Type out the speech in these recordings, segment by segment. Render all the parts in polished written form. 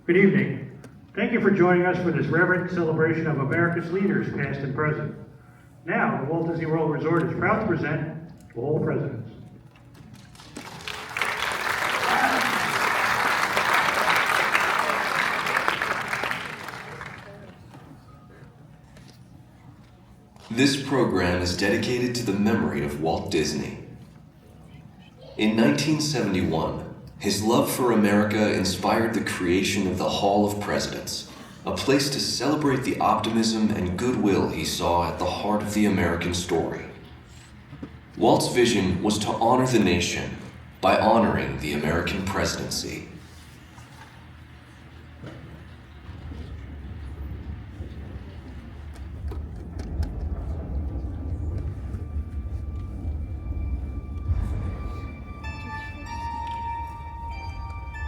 Good evening. Thank you for joining us for this reverent celebration of America's leaders, past and present. Now, the Walt Disney World Resort is proud to present all presidents. This program is dedicated to the memory of Walt Disney. In 1971, his love for America inspired the creation of the Hall of Presidents, a place to celebrate the optimism and goodwill he saw at the heart of the American story. Walt's vision was to honor the nation by honoring the American presidency.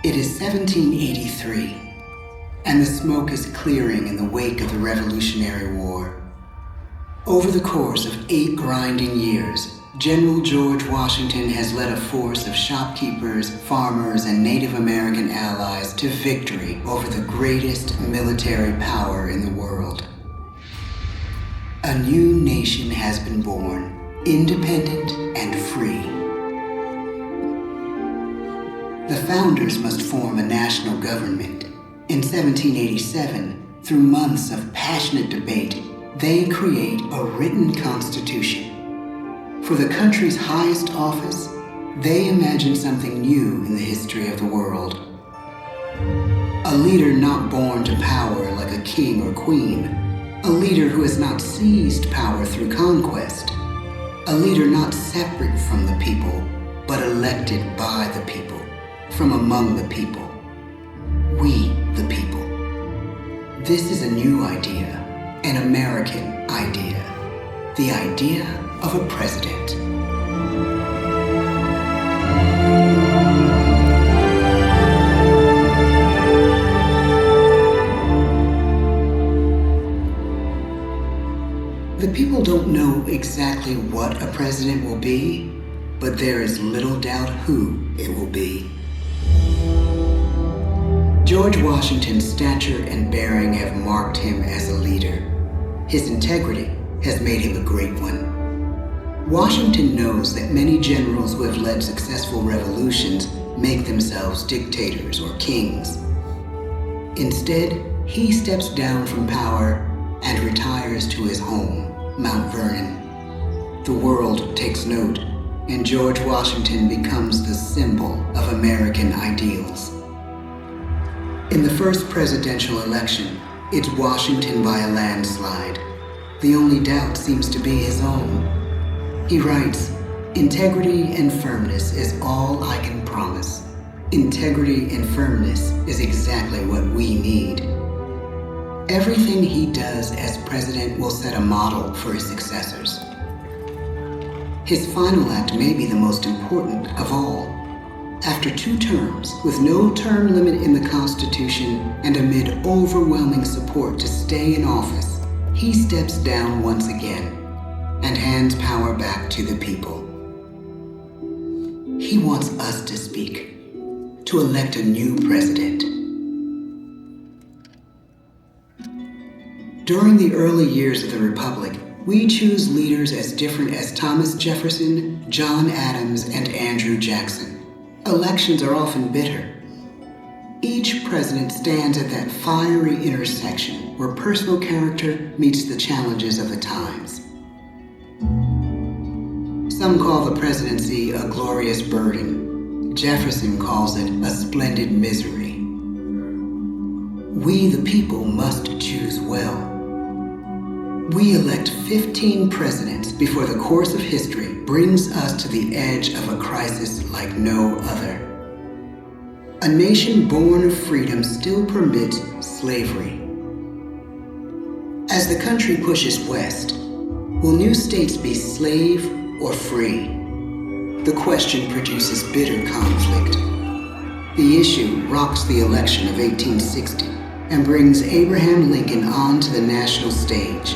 It is 1783, and the smoke is clearing in the wake of the Revolutionary War. Over the course of 8 grinding years, General George Washington has led a force of shopkeepers, farmers, and Native American allies to victory over the greatest military power in the world. A new nation has been born, independent and free. The founders must form a national government. In 1787, through months of passionate debate, they create a written constitution. For the country's highest office, they imagine something new in the history of the world. A leader not born to power like a king or queen. A leader who has not seized power through conquest. A leader not separate from the people, but elected by the people. From among the people. We, the people. This is a new idea, an American idea. The idea of a president. The people don't know exactly what a president will be, but there is little doubt who it will be. George Washington's stature and bearing have marked him as a leader. His integrity has made him a great one. Washington knows that many generals who have led successful revolutions make themselves dictators or kings. Instead, he steps down from power and retires to his home, Mount Vernon. The world takes note, and George Washington becomes the symbol of American ideals. In the first presidential election, it's Washington by a landslide. The only doubt seems to be his own. He writes, "Integrity and firmness is all I can promise. Integrity and firmness is exactly what we need." Everything he does as president will set a model for his successors. His final act may be the most important of all. After 2 terms, with no term limit in the Constitution and amid overwhelming support to stay in office, he steps down once again and hands power back to the people. He wants us to speak, to elect a new president. During the early years of the Republic, we choose leaders as different as Thomas Jefferson, John Adams, and Andrew Jackson. Elections are often bitter. Each president stands at that fiery intersection where personal character meets the challenges of the times. Some call the presidency a glorious burden. Jefferson calls it a splendid misery. We, the people, must choose well. We elect 15 presidents before the course of history brings us to the edge of a crisis like no other. A nation born of freedom still permits slavery. As the country pushes west, will new states be slave or free? The question produces bitter conflict. The issue rocks the election of 1860 and brings Abraham Lincoln onto the national stage.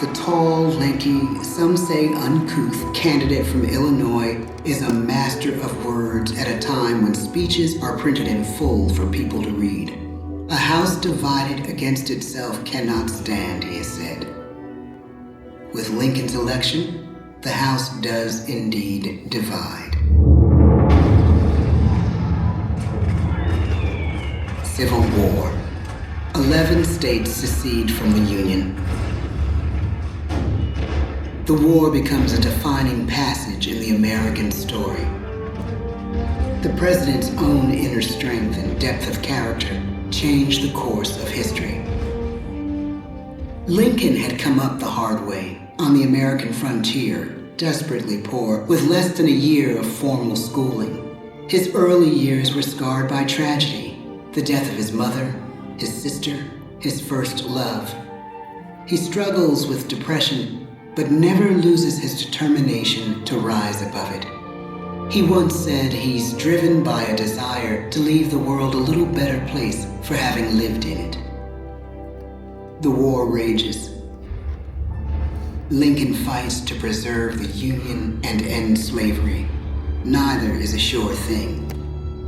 The tall, lanky, some say uncouth candidate from Illinois is a master of words at a time when speeches are printed in full for people to read. A house divided against itself cannot stand, he has said. With Lincoln's election, the House does indeed divide. Civil War. 11 states secede from the Union. The war becomes a defining passage in the American story. The president's own inner strength and depth of character changed the course of history. Lincoln had come up the hard way on the American frontier, desperately poor, with less than a year of formal schooling. His early years were scarred by tragedy, the death of his mother, his sister, his first love. He struggles with depression, but never loses his determination to rise above it. He once said he's driven by a desire to leave the world a little better place for having lived in it. The war rages. Lincoln fights to preserve the Union and end slavery. Neither is a sure thing.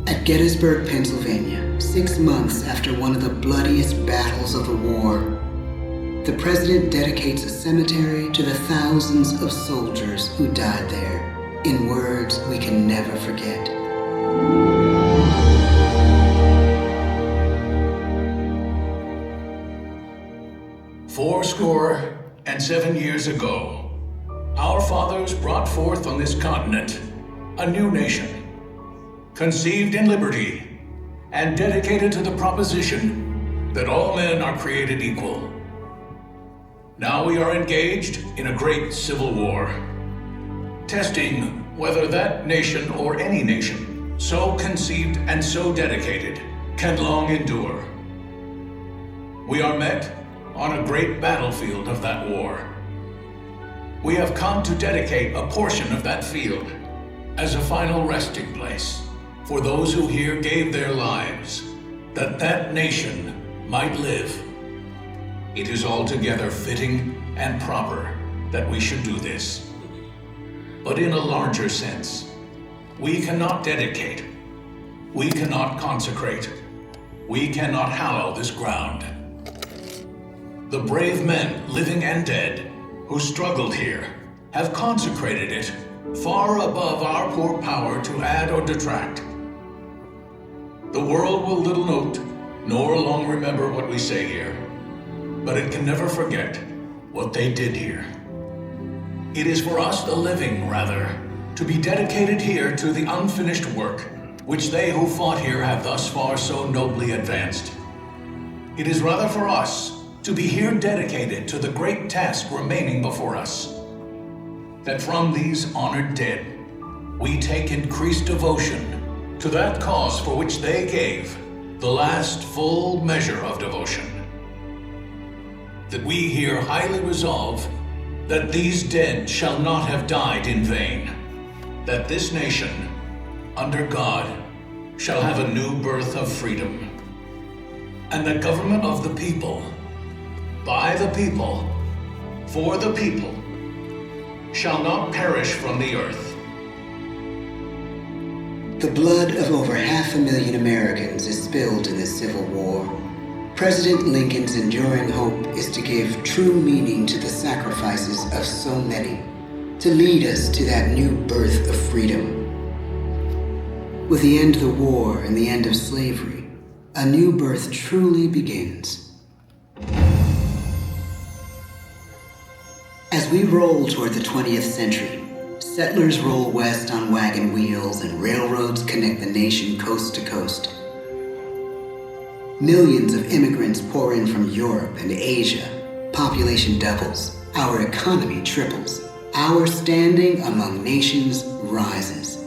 At Gettysburg, Pennsylvania, 6 months after one of the bloodiest battles of the war, the president dedicates a cemetery to the thousands of soldiers who died there, in words we can never forget. "47 years ago, our fathers brought forth on this continent a new nation, conceived in liberty and dedicated to the proposition that all men are created equal. Now we are engaged in a great civil war, testing whether that nation or any nation, so conceived and so dedicated, can long endure. We are met on a great battlefield of that war. We have come to dedicate a portion of that field as a final resting place for those who here gave their lives, that that nation might live. It is altogether fitting and proper that we should do this. But in a larger sense, we cannot dedicate, we cannot consecrate, we cannot hallow this ground. The brave men, living and dead, who struggled here, have consecrated it far above our poor power to add or detract. The world will little note, nor long remember what we say here, but it can never forget what they did here. It is for us, the living, rather, to be dedicated here to the unfinished work which they who fought here have thus far so nobly advanced. It is rather for us to be here dedicated to the great task remaining before us, that from these honored dead we take increased devotion to that cause for which they gave the last full measure of devotion. That we here highly resolve that these dead shall not have died in vain, that this nation, under God, shall have a new birth of freedom, and the government of the people, by the people, for the people, shall not perish from the earth. The blood of over 500,000 Americans is spilled in this Civil War. President Lincoln's enduring hope is to give true meaning to the sacrifices of so many, to lead us to that new birth of freedom. With the end of the war and the end of slavery, a new birth truly begins. As we roll toward the 20th century, settlers roll west on wagon wheels and railroads connect the nation coast to coast. Millions of immigrants pour in from Europe and Asia. Population doubles. Our economy triples. Our standing among nations rises.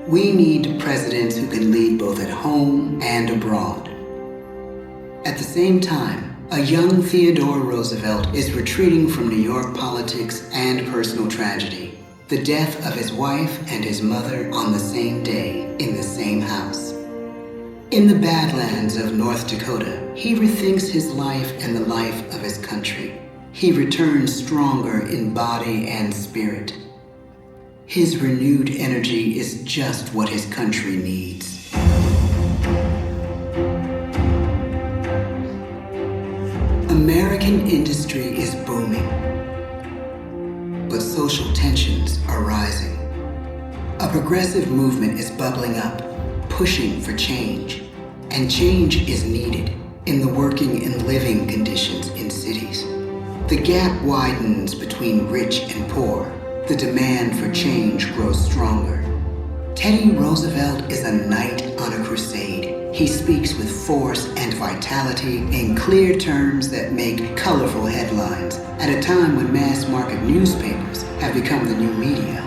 We need presidents who can lead both at home and abroad. At the same time, a young Theodore Roosevelt is retreating from New York politics and personal tragedy, the death of his wife and his mother on the same day in the same house. In the Badlands of North Dakota, he rethinks his life and the life of his country. he returns stronger in body and spirit. His renewed energy is just what his country needs. American industry is booming, but social tensions are rising. A progressive movement is bubbling up, pushing for change, and change is needed in the working and living conditions in cities. The gap widens between rich and poor. The demand for change grows stronger. Teddy Roosevelt is a knight on a crusade. He speaks with force and vitality in clear terms that make colorful headlines at a time when mass-market newspapers have become the new media.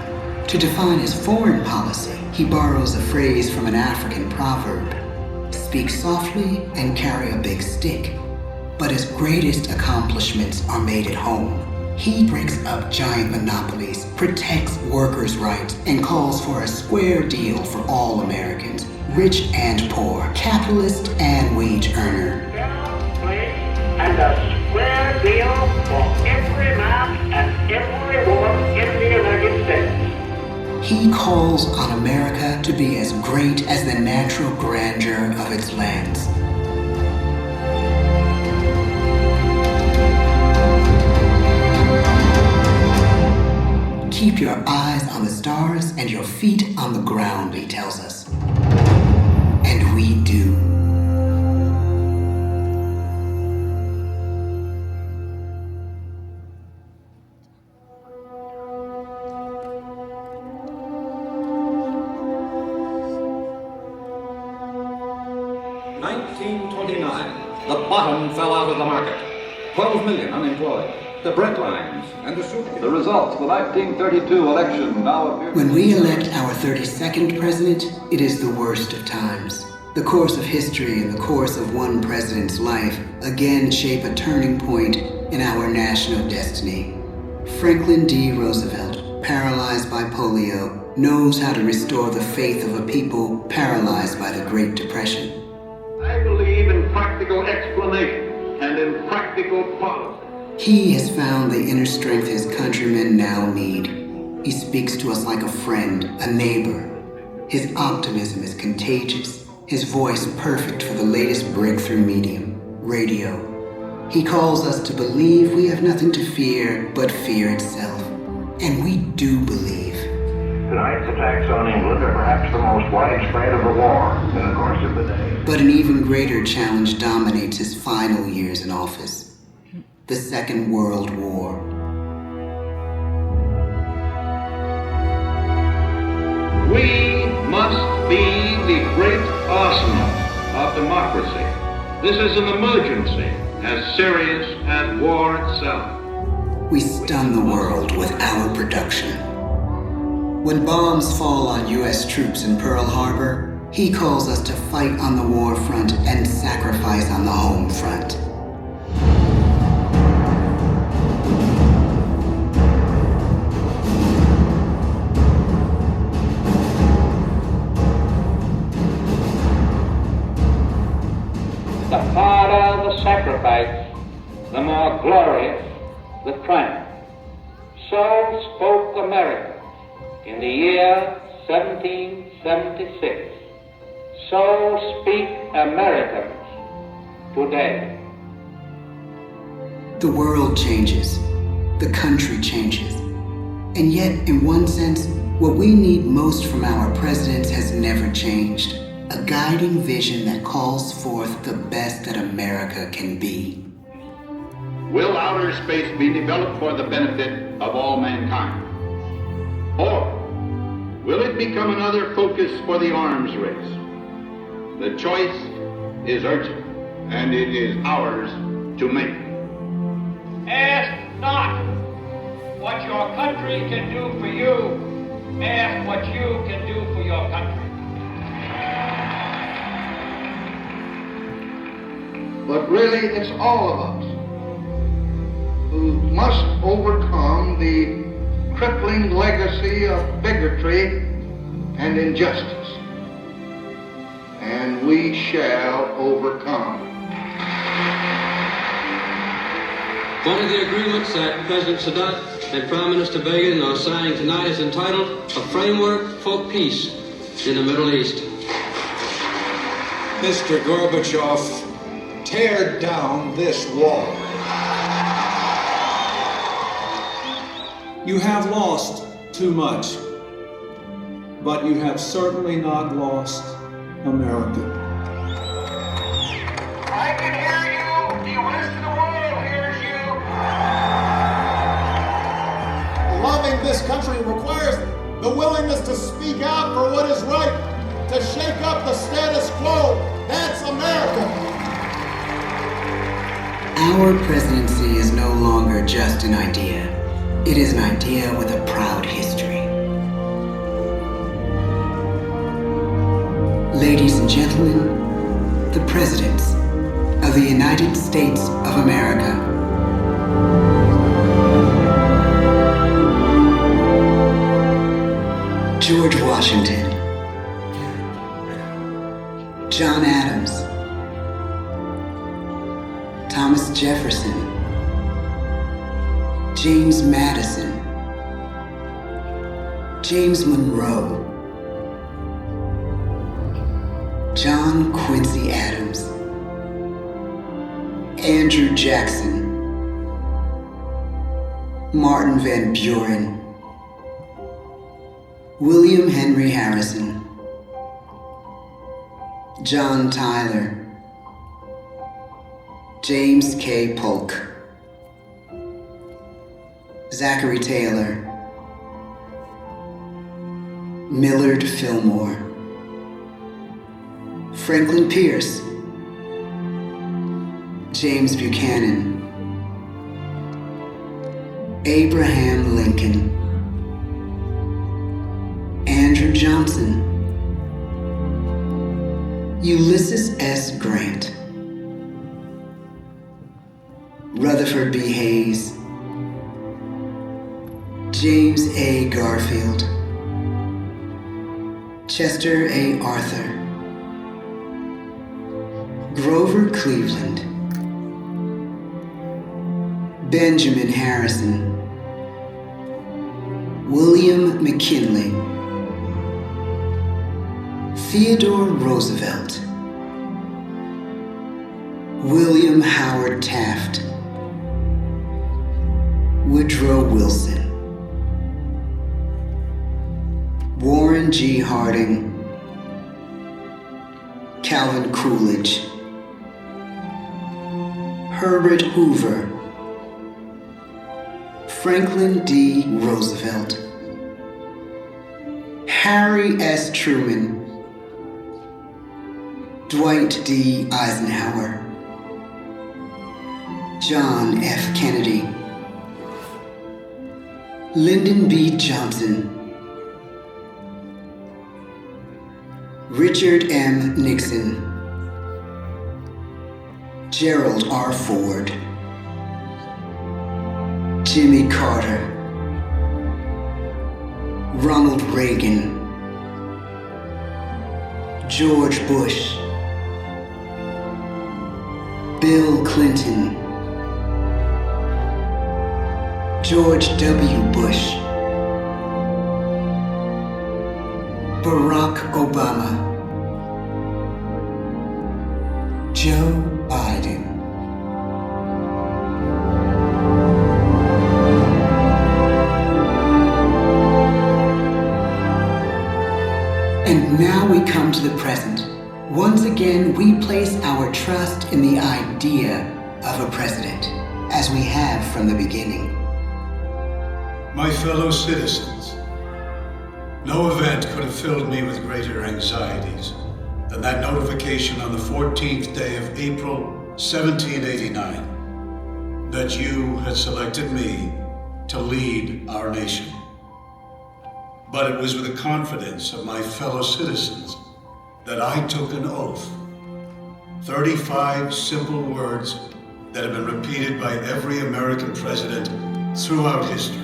To define his foreign policy, he borrows a phrase from an African proverb: speak softly and carry a big stick. But his greatest accomplishments are made at home. He breaks up giant monopolies, protects workers' rights, and calls for a square deal for all Americans, rich and poor, capitalist and wage earner. And a square deal for every man and every woman in the United States. He calls on America to be as great as the natural grandeur of its lands. Keep your eyes on the stars and your feet on the ground, he tells us. And we do. The bottom fell out of the market. 12 million unemployed. The bread lines and the soup. The results of the 1932 election now appear. When we elect our 32nd president, it is the worst of times. The course of history and the course of one president's life again shape a turning point in our national destiny. Franklin D. Roosevelt, paralyzed by polio, knows how to restore the faith of a people paralyzed by the Great Depression. I believe in practical explanation and in practical policy. He has found the inner strength his countrymen now need. He speaks to us like a friend, a neighbor. His optimism is contagious, his voice perfect for the latest breakthrough medium, radio. He calls us to believe we have nothing to fear but fear itself. And we do believe. Tonight's attacks on England are perhaps the most widespread of the war in the course of the day. But an even greater challenge dominates his final years in office. The Second World War. We must be the great arsenal of democracy. This is an emergency as serious as war itself. We stun the world with our production. When bombs fall on U.S. troops in Pearl Harbor, he calls us to fight on the war front and sacrifice on the home front. The harder the sacrifice, the more glorious the triumph. So spoke America in the year 1776. So speak Americans today. The world changes. The country changes. And yet, in one sense, what we need most from our presidents has never changed. A guiding vision that calls forth the best that America can be. Will outer space be developed for the benefit of all mankind? Or will it become another focus for the arms race? The choice is urgent, and it is ours to make. Ask not what your country can do for you. Ask what you can do for your country. But really, it's all of us who must overcome the crippling legacy of bigotry and injustice. And we shall overcome. One of the agreements that President Sadat and Prime Minister Begin are signing tonight is entitled A Framework for Peace in the Middle East. Mr. Gorbachev, tear down this wall. You have lost too much, but you have certainly not lost America. I can hear you. The rest of the world hears you. Loving this country requires the willingness to speak out for what is right, to shake up the status quo. That's America. Our presidency is no longer just an idea. It is an idea with a proud history. Ladies and gentlemen, the presidents of the United States of America. George Washington, John Adams, Thomas Jefferson, James Madison, James Monroe, John Quincy Adams, Andrew Jackson, Martin Van Buren, William Henry Harrison, John Tyler, James K. Polk, Zachary Taylor, Millard Fillmore, Franklin Pierce, James Buchanan, Abraham Lincoln, Andrew Johnson, Ulysses S. Grant, Rutherford B. Hayes, James A. Garfield, Chester A. Arthur, Grover Cleveland, Benjamin Harrison, William McKinley, Theodore Roosevelt, William Howard Taft, Woodrow Wilson, Warren G. Harding, Calvin Coolidge, Herbert Hoover, Franklin D. Roosevelt, Harry S. Truman, Dwight D. Eisenhower, John F. Kennedy, Lyndon B. Johnson, Richard M. Nixon, Gerald R. Ford, Jimmy Carter, Ronald Reagan, George Bush, Bill Clinton, George W. Bush, Barack Obama, Joe Biden. And now we come to the present. Once again, we place our trust in the idea of a president, as we have from the beginning. My fellow citizens, no event could have filled me with greater anxieties than that notification on the 14th day of April, 1789, that you had selected me to lead our nation. But it was with the confidence of my fellow citizens that I took an oath. 35 simple words that have been repeated by every American president throughout history.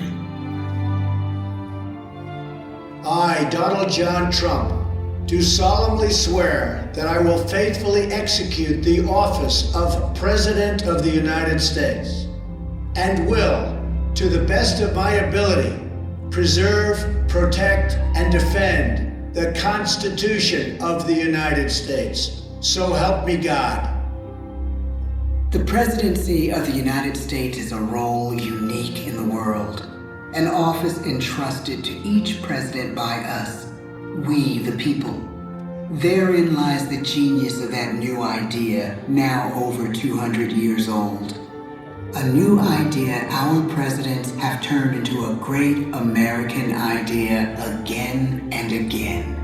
I, Donald John Trump, do solemnly swear that I will faithfully execute the office of President of the United States and will, to the best of my ability, preserve, protect, and defend the Constitution of the United States. So help me God. The presidency of the United States is a role unique in the world, an office entrusted to each president by us, we the people. Therein lies the genius of that new idea, now over 200 years old. A new idea our presidents have turned into a great American idea again and again.